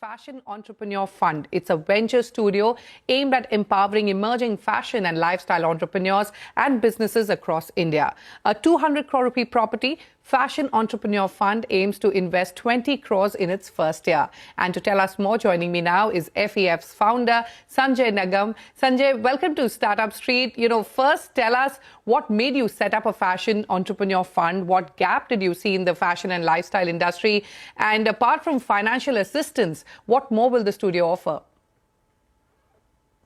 Fashion Entrepreneur Fund. It's a venture studio aimed at empowering emerging fashion and lifestyle entrepreneurs and businesses across India. A 200 crore rupee property, Fashion Entrepreneur Fund aims to invest 20 crores in its first year. And to tell us more, joining me now is FEF's founder, Sanjay Nigam. Sanjay, welcome to Startup Street. First tell us what made you set up a Fashion Entrepreneur Fund? What gap did you see in the fashion and lifestyle industry? And apart from financial assistance, what more will the studio offer?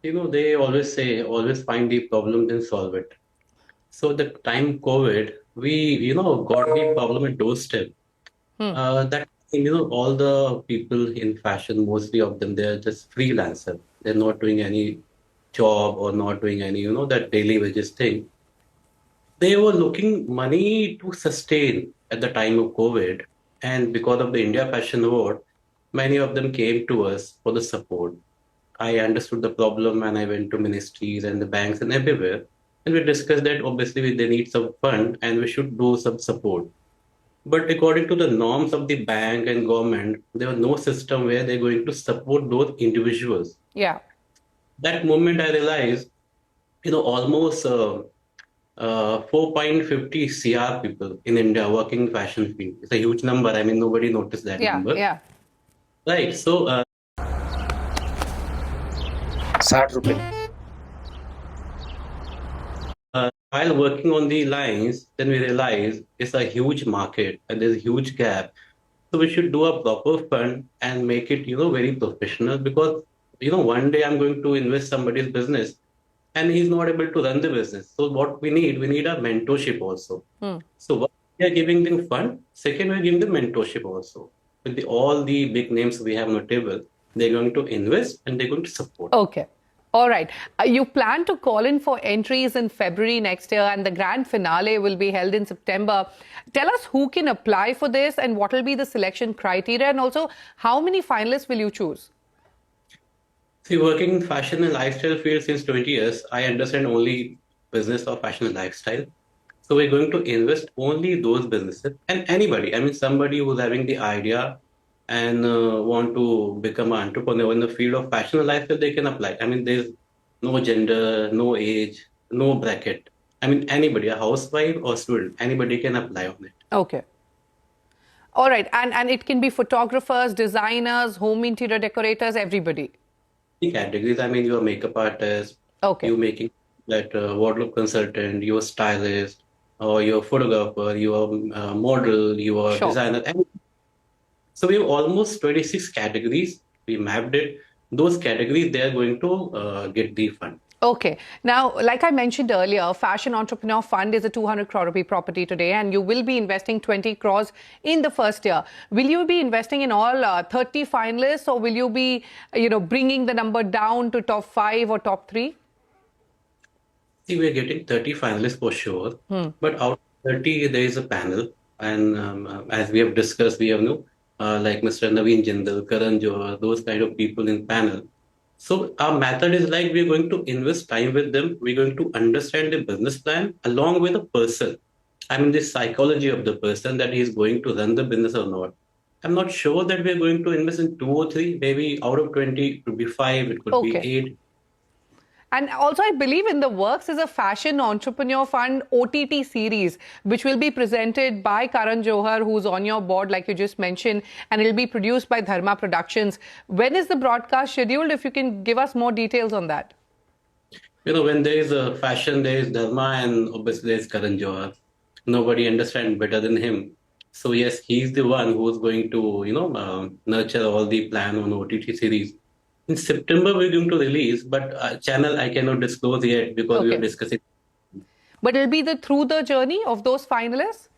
They always say, always find the problem, then solve it. So the time COVID, we, got the problem at doorstep. All the people in fashion, mostly of them, they're just freelancer. They're not doing any job or not doing any, that daily wages thing. They were looking money to sustain at the time of COVID. And because of the India Fashion Award, many of them came to us for the support. I understood the problem and I went to ministries and the banks and everywhere. And we discussed that obviously they need some fund and we should do some support. But according to the norms of the bank and government, there was no system where they're going to support those individuals. Yeah. That moment I realized, almost 4.50 CR people in India working in fashion field. It's a huge number. I mean, nobody noticed that number. Yeah. Right. So, 60 रुपए while working on the lines, then we realized it's a huge market and there's a huge gap. So we should do a proper fund and make it, very professional because, one day I'm going to invest somebody's business and he's not able to run the business. So what we need a mentorship also. So what we are giving them fund, second we're giving them mentorship also. With all the big names we have on the table, they're going to invest and they're going to support. Okay. All right. You plan to call in for entries in February next year and the grand finale will be held in September. Tell us who can apply for this and what will be the selection criteria and also how many finalists will you choose? See, working in fashion and lifestyle field since 20 years, I understand only business of fashion and lifestyle. So we're going to invest only those businesses and anybody, I mean, somebody who's having the idea and want to become an entrepreneur in the field of fashion and lifestyle, they can apply. I mean, there's no gender, no age, no bracket. I mean, anybody, a housewife or student, anybody can apply on it. Okay. All right. And it can be photographers, designers, home interior decorators, everybody. The categories, I mean, you're a makeup artist, you're making that wardrobe consultant, you're a stylist, or you're a photographer, you're a model, you're a designer. So we have almost 26 categories. We mapped it. Those categories, they are going to get the fund. Okay. Now, like I mentioned earlier, Fashion Entrepreneur Fund is a 200 crore rupee property today, and you will be investing 20 crores in the first year. Will you be investing in all 30 finalists, or will you be, bringing the number down to top 5 or top 3? See, we're getting 30 finalists for sure, but out of 30, there is a panel, and as we have discussed, we have like Mr. Naveen Jindal, Karan Johar, those kind of people in panel. So our method is like we're going to invest time with them. We're going to understand the business plan along with the person. I mean, the psychology of the person that he's going to run the business or not. I'm not sure that we're going to invest in 2 or 3. Maybe out of 20, it could be 5, it could be 8. And also, I believe in the works is a Fashion Entrepreneur Fund OTT series, which will be presented by Karan Johar, who's on your board, like you just mentioned, and it'll be produced by Dharma Productions. When is the broadcast scheduled? If you can give us more details on that. When there is a fashion, there is Dharma, and obviously there is Karan Johar. Nobody understands better than him. So yes, he's the one who's going to, nurture all the plan on OTT series. In September, we're going to release, but channel I cannot disclose yet because we are discussing. But it'll be through the journey of those finalists?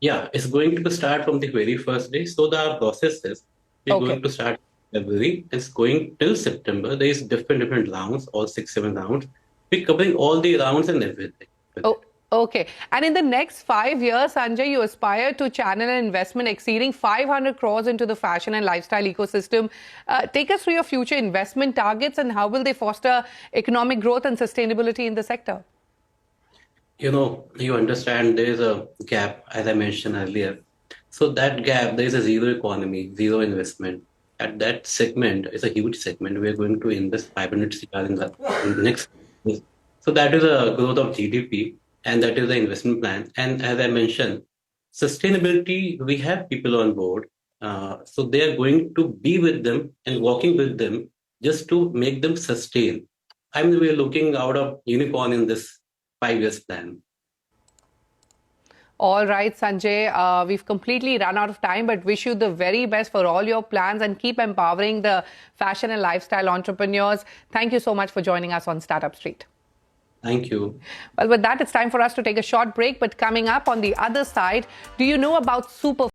Yeah, it's going to start from the very first day. So the process is we're going to start in February. It's going till September. There is different rounds, all 6-7 rounds. We're covering all the rounds and everything. Okay. And in the next 5 years, Sanjay, you aspire to channel an investment exceeding 500 crores into the fashion and lifestyle ecosystem. Take us through your future investment targets and how will they foster economic growth and sustainability in the sector? You understand there is a gap, as I mentioned earlier. So that gap, there is a zero economy, zero investment. at that segment is a huge segment. We are going to invest 500 CR in the next years. So that is a growth of GDP, and that is the investment plan. And as I mentioned, sustainability, we have people on board. So they are going to be with them and working with them just to make them sustain. I mean, we are looking out of unicorn in this 5 years plan. All right, Sanjay, we've completely run out of time, but wish you the very best for all your plans and keep empowering the fashion and lifestyle entrepreneurs. Thank you so much for joining us on Startup Street. Thank you. Well, with that, it's time for us to take a short break. But coming up on the other side, do you know about super